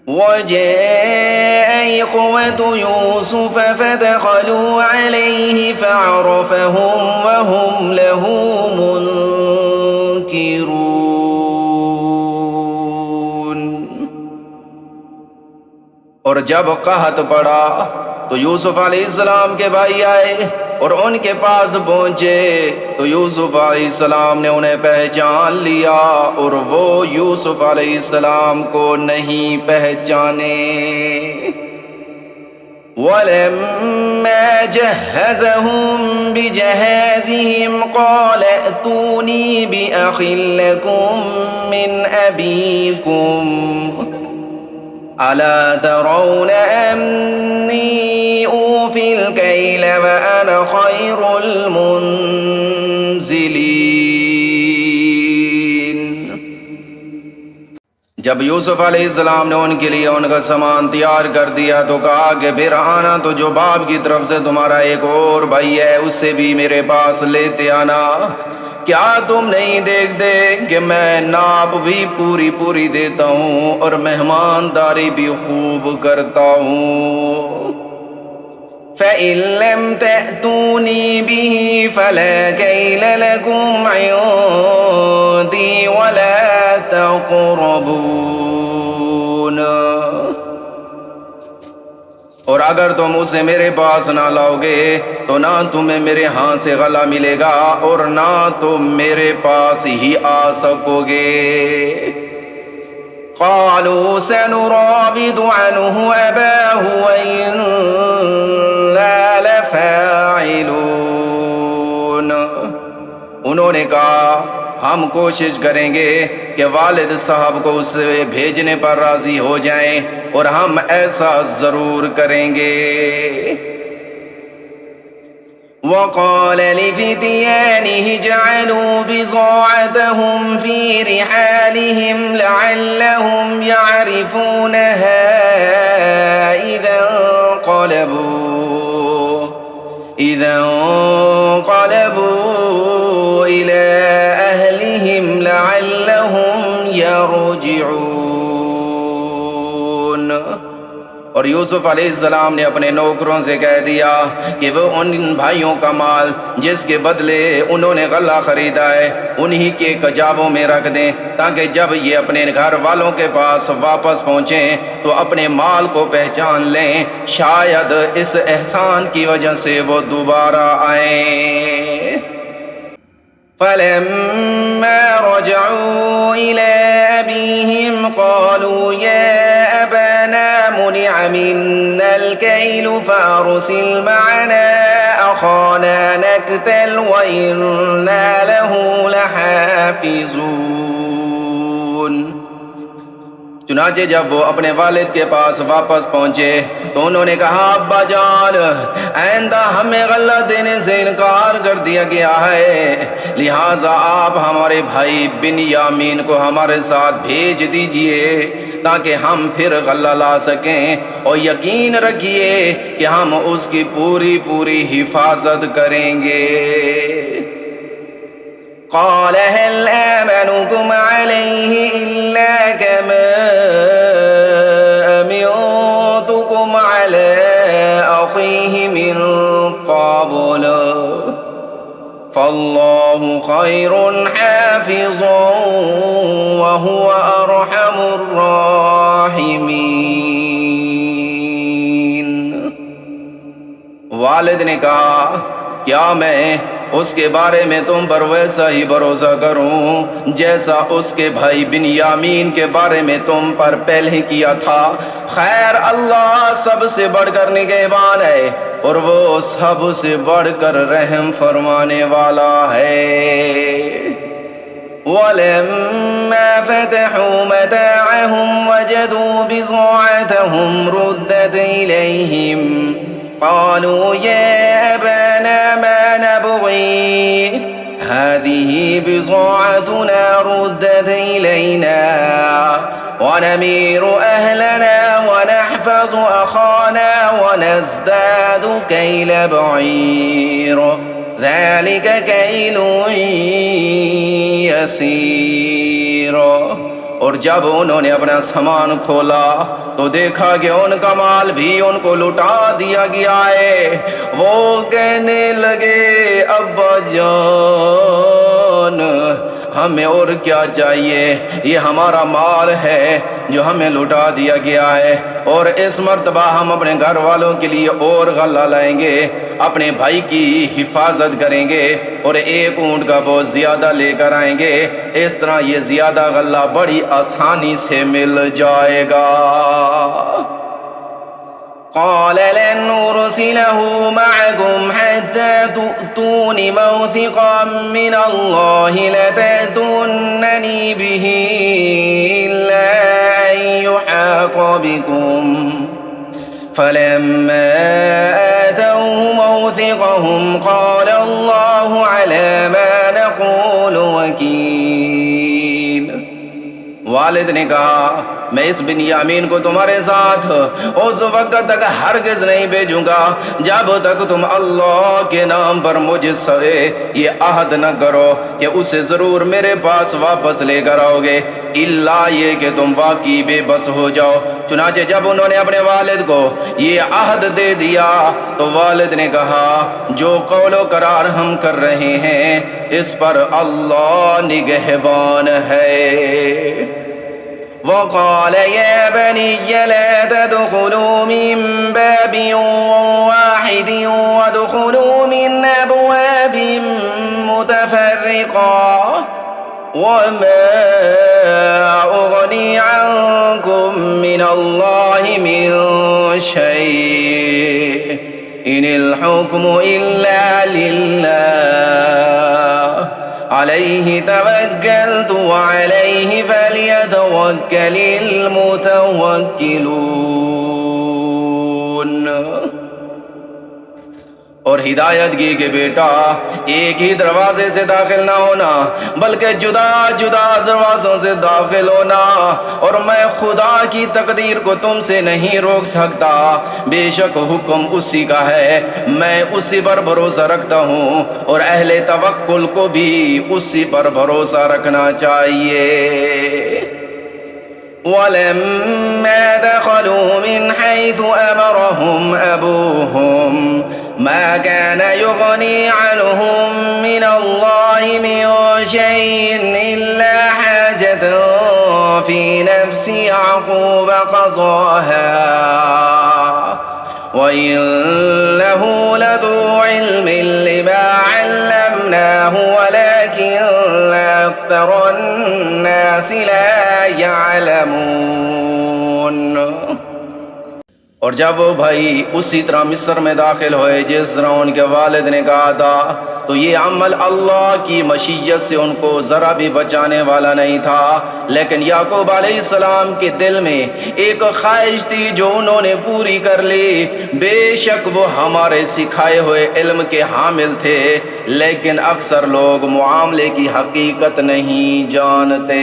وجاء إخوة يوسف فدخلوا عليه فعرفهم وهم له منكرون। और जब कहत पड़ा तो यूसुफ अलैहिस्सलाम के भाई आए और उनके पास पहुंचे तो यूसुफ अलैहिस्सलाम ने उन्हें पहचान लिया और वो यूसुफ अलैहिस्सलाम को नहीं पहचाने। वलम्मा जहज़हुम बिजहाज़िहिम क़ाल अतूनी बिअख़िन लकुम मिन अबीकुम अला तरौन अन्नी ऊफ़िल कैल व अना खैरुल मुन्ज़िलीन। जब यूसुफ अलैहिस्सलाम ने उनके लिए उनका सामान तैयार कर दिया तो कहा कि फिर आना तो जो बाप की तरफ से तुम्हारा एक और भाई है उससे भी मेरे पास लेते आना। क्या तुम नहीं देखते कि मैं नाप भी पूरी पूरी देता हूँ और मेहमानदारी भी खूब करता हूँ। फ़इन लम तअतूनी बिही फला कैल लकुम इंदी वला तक़रबून। और अगर तुम उसे मेरे पास ना लाओगे तो ना तुम्हें मेरे हाथ से गला मिलेगा और ना तुम मेरे पास ही आ सकोगे। क़ालू सनुराविदु अन्हु अबाहु व इन्ना लफ़ाइलून। उन्होंने कहा हम कोशिश करेंगे कि वालिद साहब को उसे भेजने पर राजी हो जाएं और हम ऐसा जरूर करेंगे। वक़ाल लिफ़ित्यानिहि इजअलू बिज़ाअतहुम फ़ी रिहालिहिम लअल्लहुम यअरिफ़ूनहा इज़ा इंक़लबू इला अहलिहिम लअल्लहुम यरजिऊन। और यूसुफ अलैहिस्सलाम ने अपने नौकरों से कह दिया कि वो उन भाइयों का माल जिसके बदले उन्होंने गल्ला खरीदा है उन्हीं के कजाबों में रख दें ताकि जब ये अपने घर वालों के पास वापस पहुँचें तो अपने माल को पहचान लें, शायद इस एहसान की वजह से वो दोबारा आए। फलम्मा रजऊ इला अबीहिम क़ालू या अबाना मुनिअ मिन्नल कैलु फ़अरसिल मअना अख़ाना नक्तल व इन्ना लहू लहाफ़िज़ून। चुनाचे जब वो अपने वालिद के पास वापस पहुंचे तो उन्होंने कहा अब्बा जान आइंदा हमें गल्ला देने से इनकार कर दिया गया है, लिहाजा आप हमारे भाई बिन्यामीन को हमारे साथ भेज दीजिए ताकि हम फिर गल्ला ला सकें और यकीन रखिए कि हम उसकी पूरी पूरी हिफाजत करेंगे। क़ाल हल आमनुकुम अलैहि इल्ला कमा अमिनतुकुम अला अख़ीहि मिन क़ब्ल फ़ल्लाहु ख़ैरुन हाफ़िज़न व हुवा अरहमुर राहिमीन। वालिद ने कहा क्या मैं उसके बारे में तुम पर वैसा ही भरोसा करूं जैसा उसके भाई बिन्यामीन के बारे में तुम पर पहले किया था? खैर अल्लाह सबसे बढ़कर निगहबान है और वो सबसे बढ़कर रहम फरमाने वाला है। वलम्मा फ़तहू मताअहुम वजदू बिज़ाअतहुम रुद्दत इलैहिम क़ालू या अबाना मा नबग़ी हाज़िही बिज़ाअतुना रुद्दत इलैना वनमीरु अहलना वनहफ़ज़ु अख़ाना वनज़्दादु कैल बईर ज़ालिक कैलुन यसीर। और जब उन्होंने अपना सामान खोला तो देखा कि उनका माल भी उनको लुटा दिया गया है। वो कहने लगे अब्बा जान हमें और क्या चाहिए, ये हमारा माल है जो हमें लुटा दिया गया है, और इस मर्तबा हम अपने घर वालों के लिए और गल्ला लाएंगे, अपने भाई की हिफाजत करेंगे और एक ऊंट का बहुत ज़्यादा लेकर आएंगे। इस तरह ये ज़्यादा गल्ला बड़ी आसानी से मिल जाएगा। क़ाल लन उरसिलहु मअकुम हत्ता तुअतूनि मौसिक़न मिनल्लाहि लतअतुन्ननी बिही इल्ला अन युहात बिकुम फलम्मा आतौहु मौसिक़हुम क़ाल अल्लाहु अला मा नक़ूलु वकील। वालिद ने कहा मैं इस बिन्यामीन को तुम्हारे साथ उस वक्त तक हरगिज़ नहीं भेजूंगा जब तक तुम अल्लाह के नाम पर मुझसे ये अहद न करो कि उसे ज़रूर मेरे पास वापस लेकर आओगे, इल्ला ये कि तुम वाकई बेबस हो जाओ। चुनाचे जब उन्होंने अपने वालिद को ये अहद दे दिया तो वालिद ने कहा जो कौलो करार हम कर रहे हैं इस पर अल्लाह निगहबान है। वक़ाल या बनिय्य ला तदख़ुलू मिन बाबिन वाहिदिन वदख़ुलू मिन अबवाबिन मुतफ़र्रिक़ा वमा उग़नी अन्कुम मिनल्लाहि मिन शै' इनिल हुक्मु इल्ला लिल्लाह अलैहि तवक्कलतु व अलैहि फलियतवक्कलिल मुतवक्किलून। और हिदायत की कि बेटा एक ही दरवाजे से दाखिल ना होना बल्कि जुदा जुदा दरवाज़ों से दाखिल होना, और मैं खुदा की तकदीर को तुमसे नहीं रोक सकता, बेशक हुक्म उसी का है, मैं उसी पर भरोसा रखता हूँ और अहले तवक्कुल को भी उसी पर भरोसा रखना चाहिए। वलम्मा दखलू मिन हैसु अमरहुम अबूहुम मा कान युगनी अन्हुम मिनल्लाहि मिन शैइन इल्ला हाजतन फी नफ्सि याक़ूब क़ज़ाहा व इन्नहु लज़ू इल्मिन लिमा अल्लमनाहु वलाकिन्न अक्सरन्नासि ला यअलमून। और जब वो भाई उसी तरह मिस्र में दाखिल हुए जिस तरह उनके वालिद ने कहा था, तो ये अमल अल्लाह की मशीयत से उनको ज़रा भी बचाने वाला नहीं था। लेकिन याकूब अलैहिस्सलाम के दिल में एक ख्वाहिश थी जो उन्होंने पूरी कर ली। बेशक वो हमारे सिखाए हुए इल्म के हामिल थे, लेकिन अक्सर लोग मुआमले की हकीकत नहीं जानते।